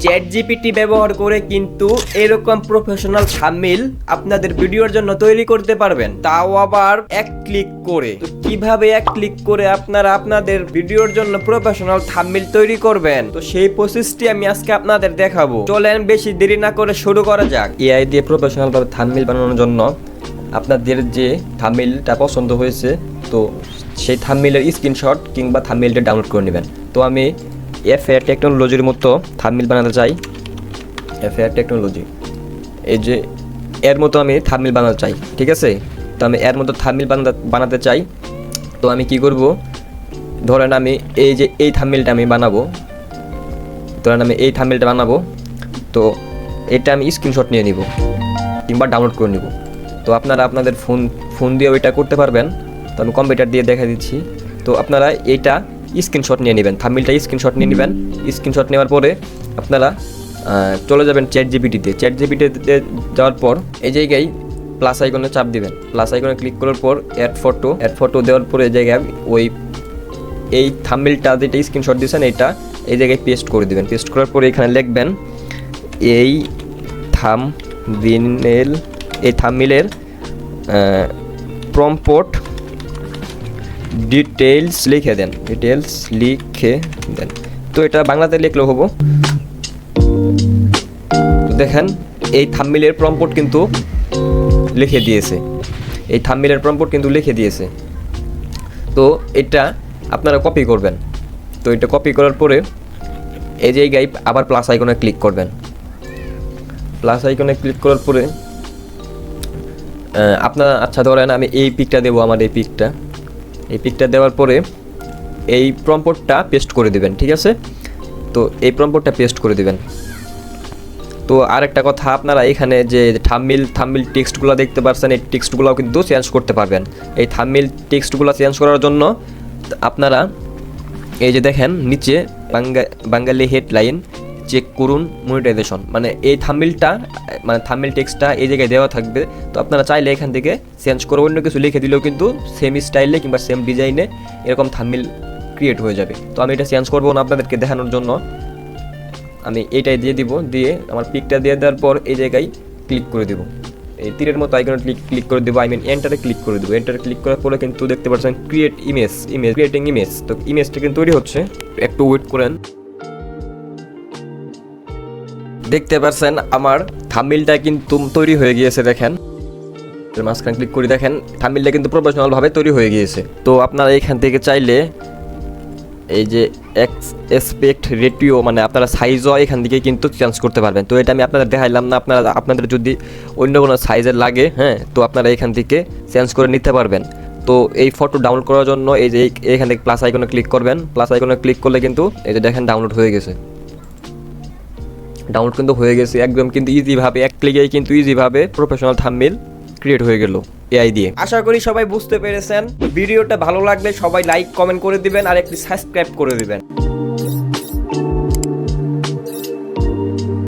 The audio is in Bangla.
চ্যাট জিপিটি ব্যবহার করে কিন্তু এরকম প্রফেশনাল থাম্বনেইল আপনাদের ভিডিওর জন্য তৈরি করতে পারবেন, তাও আবার এক ক্লিক করে। তো কিভাবে এক ক্লিক করে আপনারা আপনাদের ভিডিওর জন্য প্রফেশনাল থাম্বনেইল তৈরি করবেন, তো সেই প্রসেসটি আমি আজকে আপনাদের দেখাবো। চলেন বেশি দেরি না করে শুরু করা যাক। এআই দিয়ে প্রফেশনাল ভাবে থাম্বনেইল বানানোর জন্য আপনাদের যে থাম্বনেইলটা পছন্দ হয়েছে, তো সেই থাম্বনেইলের স্ক্রিনশট কিংবা থাম্বনেইলটা ডাউনলোড করে নেবেন। তো আমি এফএআর টেকনোলজির মতো থাম্বনেইল বানাতে চাই। এফএআর টেকনোলজি, এই যে এর মতো আমি থাম্বনেইল বানাতে চাই, ঠিক আছে? তো আমি এর মতো থাম্বনেইল বানাতে চাই। তো আমি কি করব, ধরেন আমি এই থাম্বনেইলটা আমি বানাবো, তো এটা আমি স্ক্রিনশট নিয়ে নিব কিংবা ডাউনলোড করে নিব। তো আপনারা আপনাদের ফোন দিয়েও এটা করতে পারবেন। তো আমি কম্পিউটার দিয়ে দেখা দিচ্ছি। তো আপনারা এইটা স্ক্রিনশট নিয়ে নেবেন, থাম্বনেইলটা স্ক্রিনশট নিয়ে নেবেন। স্ক্রিনশট নেওয়ার পরে আপনারা চলে যাবেন চ্যাট জিপিটিতে। চ্যাট জিপিটিতে যাওয়ার পর এই জায়গায় প্লাস আইকনে চাপ দিবেন। প্লাস আইকনে ক্লিক করার পর অ্যাড ফটো দেওয়ার পরে এই জায়গায় এই থাম্বনেইলটা যেটা স্ক্রিনশট দিয়েছেন এইটা এই জায়গায় পেস্ট করে দিবেন। পেস্ট করার পরে এখানে লিখবেন এই থাম্বনেইলের প্রম্পট ডিটেইলস লিখে দেন। তো এটা বাংলাতে লিখলেও হবো। তো দেখেন এই থাম্বনেইলের প্রম্পট কিন্তু লিখে দিয়েছে। তো এটা আপনারা কপি করবেন। তো এটা কপি করার পরে এই জায়গায় আবার প্লাস আইকনে ক্লিক করবেন। প্লাস আইকনে ক্লিক করার পরে আপনারা আচ্ছা ধরেন আমি এই পিকটা দেবো, আমার এই পিকটা দেওয়ার পরে এই প্রম্পটটা পেস্ট করে দিবেন, ঠিক আছে? তো এই প্রম্পটটা পেস্ট করে দিবেন। তো আরেকটা কথা, আপনারা এখানে যে থাম্বনেইল টেক্সটগুলো দেখতে পাচ্ছেন, এই টেক্সটগুলোও কিন্তু চেঞ্জ করতে পারবেন। এই থাম্বনেইল টেক্সটগুলো চেঞ্জ করার জন্য আপনারা এই যে দেখেন নিচে বাঙালি হেডলাইন চেক করুন মনিটাইজেশন, মানে এই থাম্বনেইল টেক্সটটা এই জায়গায় দেওয়া থাকবে। তো আপনারা চাইলে এখান থেকে চেঞ্জ করে অন্য কিছু লিখে দিলেও কিন্তু সেম স্টাইলে কিংবা সেম ডিজাইনে এরকম থাম্বনেইল ক্রিয়েট হয়ে যাবে। তো আমি এটা চেঞ্জ করবো না, আপনাদেরকে দেখানোর জন্য আমি এইটাই দিয়ে দিব। দিয়ে আমার পিকটা দিয়ে দেওয়ার পর এই জায়গায় ক্লিক করে দেবো, এই তীরের মতো আইকনে ক্লিক করে দেবো, এন্টারে ক্লিক করে দেবো। এন্টারে ক্লিক করার পরে কিন্তু দেখতে পাচ্ছেন ক্রিয়েটিং ইমেজ। তো ইমেজটা কিন্তু তৈরি হচ্ছে, একটু ওয়েট করেন। দেখতে পাচ্ছেন আমার থাম্বনেইলটা কিন্তু তৈরি হয়ে গিয়েছে। দেখেন মাঝখানে ক্লিক করে দেখেন থাম্বনেইলটা কিন্তু প্রফেশনাল ভাবে তৈরি হয়ে গিয়েছে। তো আপনারা এখান থেকে চাইলে এই যে অ্যাসপেক্ট রেটিও, মানে আপনারা সাইজও এখান থেকে কিন্তু চেঞ্জ করতে পারবেন। তো এটা আমি আপনাদের দেখাইলাম না, আপনাদের যদি অন্য কোনো সাইজের লাগে, হ্যাঁ, তো আপনারা এখান থেকে চেঞ্জ করে নিতে পারবেন। তো এই ফটো ডাউনলোড করার জন্য এই যে এখান থেকে প্লাস আইকনে ক্লিক করবেন। প্লাস আইকনে ক্লিক করলে কিন্তু এই যে দেখেন ডাউনলোড কিন্তু হয়ে গেছে একদম কিন্তু ইজিভাবে, এক ক্লিকেই কিন্তু ইজিভাবে প্রফেশনাল থাম্বনেইল ক্রিয়েট হয়ে গেল এআই দিয়ে। আশা করি সবাই বুঝতে পেরেছেন। ভিডিওটা ভালো লাগলে সবাই লাইক কমেন্ট করে দিবেন আর একটি সাবস্ক্রাইব করে দিবেন।